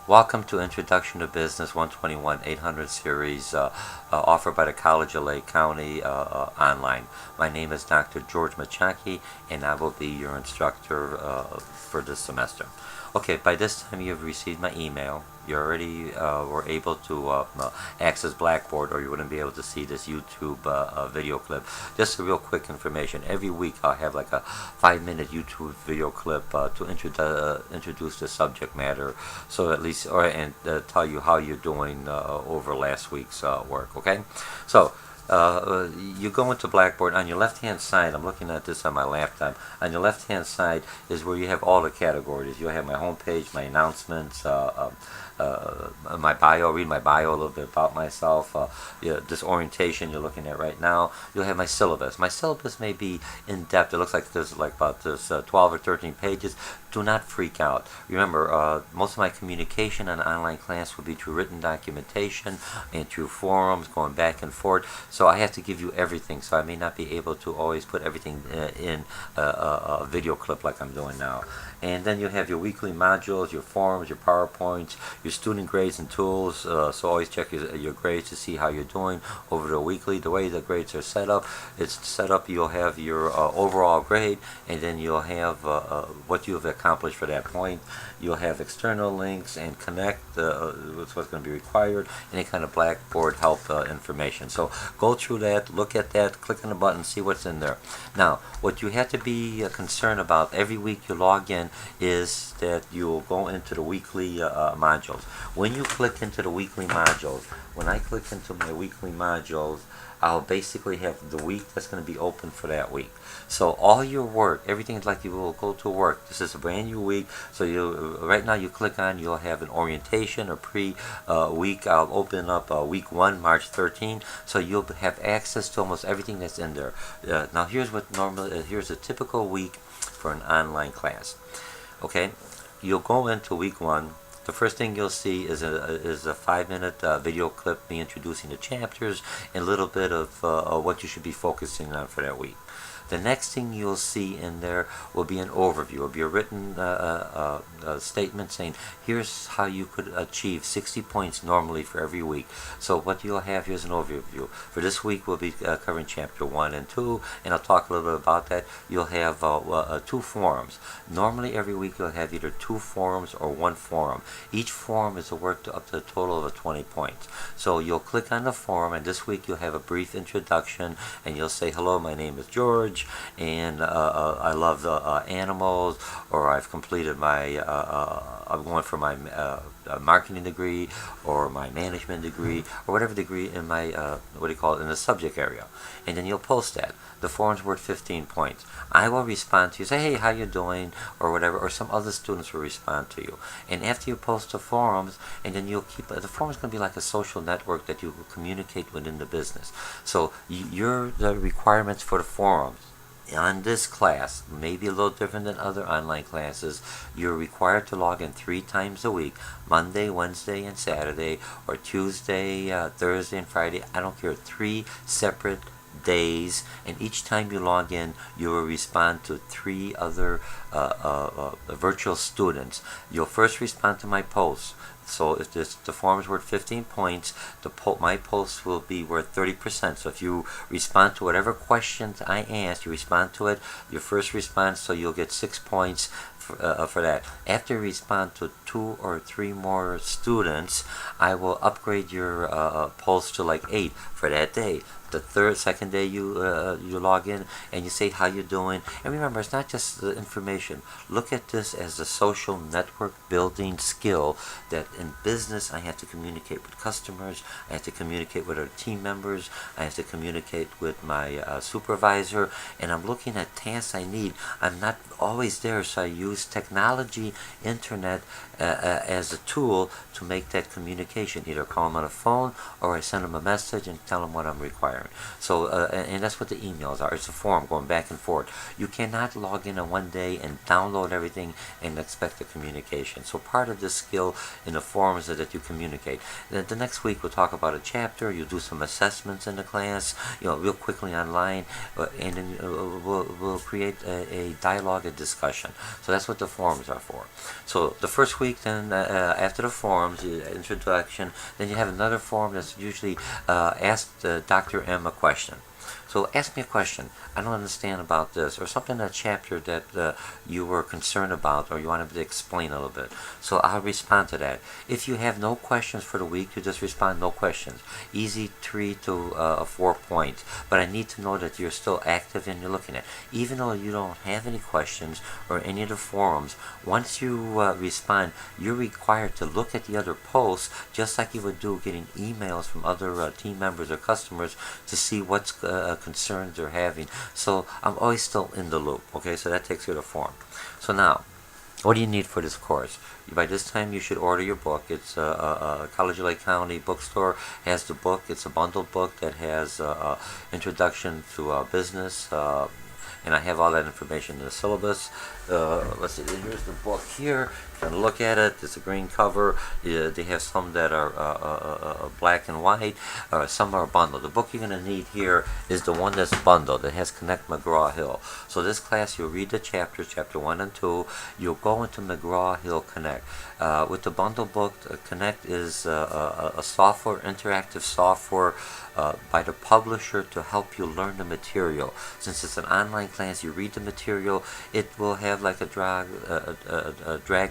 Welcome to Introduction to Business 121 800 series offered by the College of Lake County online. My name is Dr. George Mochocki, and I will be your instructor for this semester. Okay, by this time you've received my email. You already were able to access Blackboard, or you wouldn't be able to see this YouTube video clip. Just a real quick information. Every week I'll have like a 5-minute YouTube video clip to introduce the subject matter, so at least, and tell you how you're doing over last week's work. Okay, so. You go into Blackboard. On your left hand side, I'm looking at this on my laptop, on your left hand side is where you have all the categories. You'll have my homepage, my announcements, my bio, read my bio, a little bit about myself, this orientation you're looking at right now. You'll have my syllabus. My syllabus may be in depth. It looks like there's like about this 12 or 13 pages. Do not freak out. Remember, most of my communication on online class will be through written documentation and through forums, going back and forth. So I have to give you everything. So I may not be able to always put everything in a video clip like I'm doing now. And then you have your weekly modules, your forums, your PowerPoints, your student grades and tools. So always check your grades to see how you're doing over the weekly. The way the grades are set up, it's set up. You'll have your overall grade, and then you'll have what you've accomplished for that point. You'll have external links and connect with what's going to be required, any kind of Blackboard help information. So go through that, look at that, click on the button, see what's in there. Now, what you have to be concerned about every week you log in is that you'll go into the weekly modules. When you click into the weekly modules, when I click into my weekly modules, I'll basically have the week that's going to be open for that week. So all your work, everything is like you will go to work. This is a brand new week. So you right now you click on, you'll have an orientation or pre-week. I'll open up week 1, March 13. So you'll have access to almost everything that's in there. Now here's here's a typical week for an online class. Okay, you'll go into week 1. The first thing you'll see is a 5-minute video clip, me introducing the chapters and a little bit of what you should be focusing on for that week. The next thing you'll see in there will be an overview. It will be a written statement saying, here's how you could achieve 60 points normally for every week. So what you'll have, here's an overview. For this week, we'll be covering chapter 1 and 2, and I'll talk a little bit about that. You'll have 2 forums. Normally, every week, you'll have either 2 forums or 1 forum. Each forum is worth up to a total of 20 points. So you'll click on the forum, and this week, you'll have a brief introduction, and you'll say, hello, my name is George, and I love the animals, or I've completed my, I'm going for my marketing degree, or my management degree, or whatever degree in my, what do you call it, in the subject area. And then you'll post that. The forum's worth 15 points. I will respond to you, say, hey, how you doing, or whatever, or some other students will respond to you. And after you post the forums, and then you'll keep, the forum's going to be like a social network that you will communicate within the business. So the requirements for the forums on this class may be a little different than other online classes. You're required to log in 3 times a week, Monday, Wednesday, and Saturday, or Tuesday, Thursday, and Friday. I don't care, 3 separate days, and each time you log in, you will respond to 3 other virtual students. You'll first respond to my posts. So if the form is worth 15 points, my post will be worth 30%. So if you respond to whatever questions I ask, you respond to it, your first response, so you'll get 6 points for that. After you respond to 2 or 3 more students, I will upgrade your post to like 8 for that day. The second day you log in and you say how you're doing. And remember, it's not just the information. Look at this as a social network building skill that in business I have to communicate with customers, I have to communicate with our team members, I have to communicate with my supervisor, and I'm looking at tasks I need. I'm not always there, so I use technology, internet as a tool to make that communication. Either call them on a phone or I send them a message and tell them what I'm requiring. learn. So, and that's what the emails are. It's a forum going back and forth. You cannot log in on one day and download everything and expect the communication. So part of this skill in the forums is that you communicate. The next week we'll talk about a chapter. You'll do some assessments in the class, real quickly online, and then we'll create a dialogue, a discussion. So that's what the forums are for. So the first week, then after the forums, introduction, then you have another forum that's usually ask Dr. M a question. So ask me a question. I don't understand about this, or something in that chapter that you were concerned about, or you wanted to explain a little bit. So I'll respond to that. If you have no questions for the week, you just respond no questions. Easy 3 to 4 points. But I need to know that you're still active and you're looking at it. Even though you don't have any questions or any of the forums, once you respond, you're required to look at the other posts, just like you would do getting emails from other team members or customers to see what's concerns they're having. So I'm always still in the loop. Okay, so that takes you to form. So now, what do you need for this course? By this time, you should order your book. It's College of Lake County bookstore has the book. It's a bundled book that has introduction to business, and I have all that information in the syllabus. Let's see, here's the book here. You can look at it. It's a green cover. They have some that are black and white. Some are bundled. The book you're going to need here is the one that's bundled. It has Connect McGraw-Hill. So this class, you'll read the chapters, chapter 1 and 2. You'll go into McGraw-Hill Connect. With the bundle book, Connect is a software, interactive software by the publisher to help you learn the material. Since it's an online class, you read the material. It will have like a drag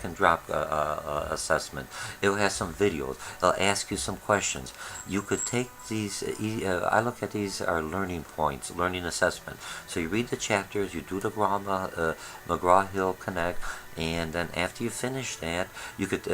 and drop assessment. It will have some videos. It'll ask you some questions. You could take these, I look at these are learning points, learning assessment. So you read the chapters, you do the McGraw-Hill Connect, and then after you finish that, you could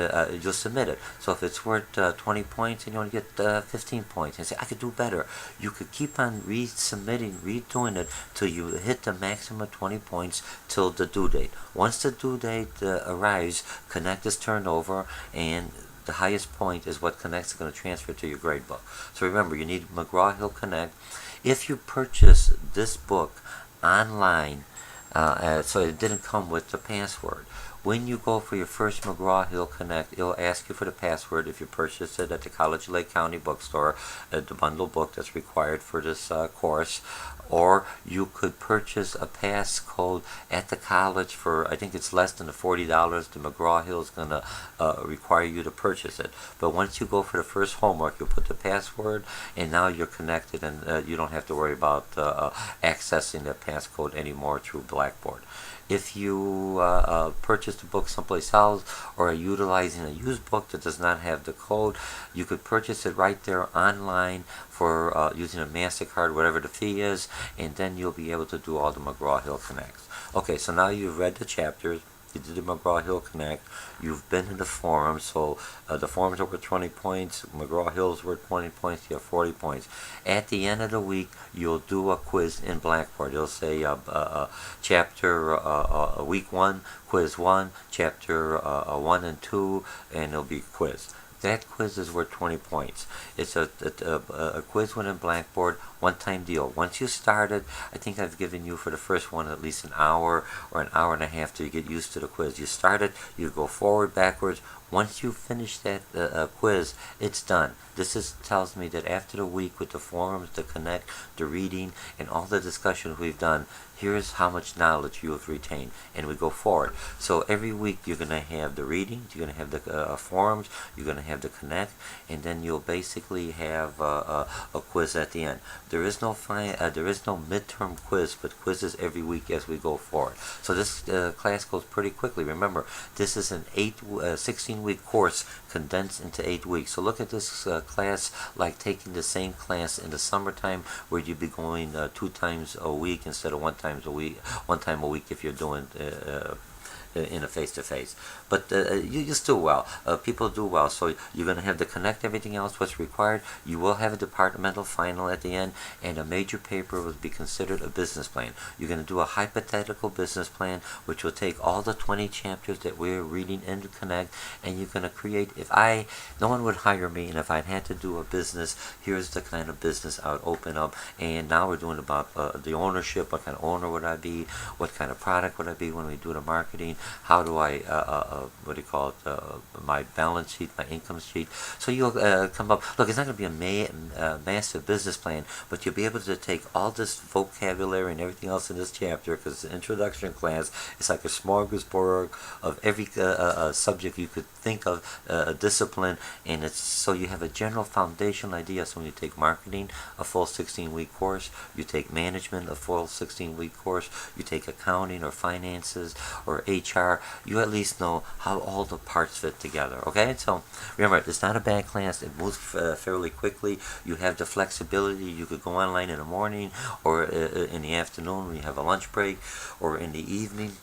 you'll submit it. So if it's worth 20 points and you only get 15 points, and say I could do better, you could keep on resubmitting, redoing it till you hit the maximum 20 points till the due date. Once the due date arrives, Connect is turned over, and the highest point is what Connect's going to transfer to your grade book. So remember, you need McGraw-Hill Connect. If you purchase this book online, so it didn't come with the password, when you go for your first McGraw-Hill Connect, it'll ask you for the password if you purchase it at the College of Lake County bookstore, the bundle book that's required for this course. Or you could purchase a passcode at the college for, I think it's less than the $40. The McGraw-Hill is going to require you to purchase it. But once you go for the first homework, you'll put the password, and now you're connected, and you don't have to worry about accessing the passcode anymore through Blackboard. If you purchase the book someplace else or are utilizing a used book that does not have the code, you could purchase it right there online for using a MasterCard, whatever the fee is, and then you'll be able to do all the McGraw-Hill Connects. Okay, so now you've read the chapters, you did the McGraw-Hill Connect, you've been in the forums, so the forums are worth 20 points, McGraw-Hill's worth 20 points, you have 40 points. At the end of the week, you'll do a quiz in Blackboard. It'll say chapter week 1, quiz 1, chapter 1 and 2, and it'll be a quiz. That quiz is worth 20 points. It's a quiz within Blackboard, one-time deal. Once you start it, I think I've given you for the first one at least an hour or an hour and a half till you get used to the quiz. You start it, you go forward, backwards. Once you finish that quiz, it's done. This tells me that after the week with the forums, the Connect, the reading, and all the discussions we've done, here's how much knowledge you have retained, and we go forward. So every week you're going to have the reading, you're going to have the forums, you're going to have the Connect, and then you'll basically have a quiz at the end. There is no midterm quiz, but quizzes every week as we go forward. So this class goes pretty quickly. Remember, this is an 16-week course condensed into 8 weeks. So look at this class like taking the same class in the summertime, where you'd be going 2 times a week instead of one time a week if you're doing in a face-to-face. But you still well. People do well. So you're going to have to connect everything else, what's required. You will have a departmental final at the end, and a major paper will be considered a business plan. You're going to do a hypothetical business plan, which will take all the 20 chapters that we're reading into Connect, and you're going to create, no one would hire me, and if I had to do a business, here's the kind of business I would open up. And now we're doing about the ownership. What kind of owner would I be? What kind of product would I be when we do the marketing? How do I, what do you call it, my balance sheet, my income sheet? So you'll come up, look, it's not going to be a massive business plan, but you'll be able to take all this vocabulary and everything else in this chapter, because the introduction class is like a smorgasbord of every subject you could think of, a discipline, and it's so you have a general foundational idea. So when you take marketing, a full 16-week course, you take management, a full 16-week course, you take accounting or finances or HR, you at least know how all the parts fit together. Okay, so remember, it's not a bad class. It moves fairly quickly. You have the flexibility. You could go online in the morning or in the afternoon when you have a lunch break, or in the evening.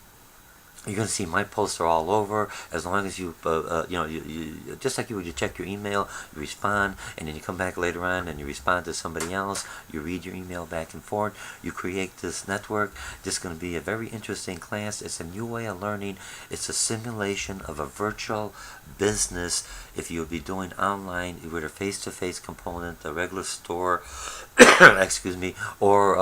You're going to see my posts are all over. As long as you, you just like you would, you check your email, you respond, and then you come back later on and you respond to somebody else. You read your email back and forth. You create this network. This is going to be a very interesting class. It's a new way of learning. It's a simulation of a virtual business. If you'll be doing online with a face-to-face component, a regular store, excuse me, or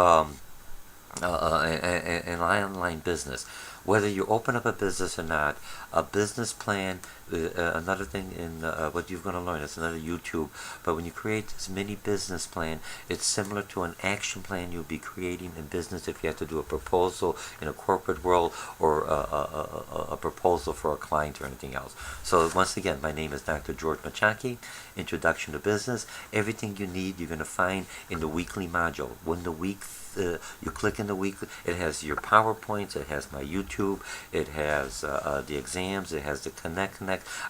an online business. Whether you open up a business or not, a business plan, another thing in what you're going to learn, it's another YouTube, but when you create this mini business plan, it's similar to an action plan you'll be creating in business if you have to do a proposal in a corporate world, or a proposal for a client or anything else. So once again, my name is Dr. George Mochocki, Introduction to Business. Everything you need you're going to find in the weekly module. When the week you click in the week, it has your PowerPoints, it has my YouTube, it has the exams, it has the Connect.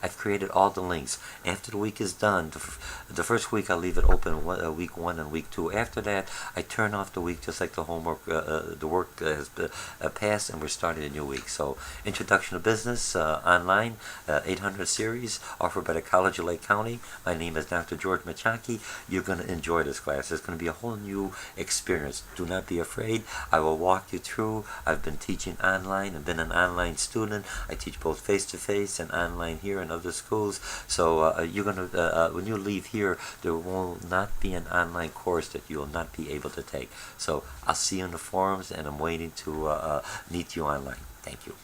I've created all the links. After the week is done, the first week I leave it open, week 1 and week 2. After that, I turn off the week just like the homework, the work has passed, and we're starting a new week. So, Introduction to Business online, 800 series, offered by the College of Lake County. My name is Dr. George Mochocki. You're going to enjoy this class. It's going to be a whole new experience. Do not be afraid. I will walk you through. I've been teaching online. I've been an online student. I teach both face-to-face and online here in other schools. So you're going to, when you leave here, there will not be an online course that you will not be able to take. So I'll see you in the forums, and I'm waiting to meet you online. Thank you.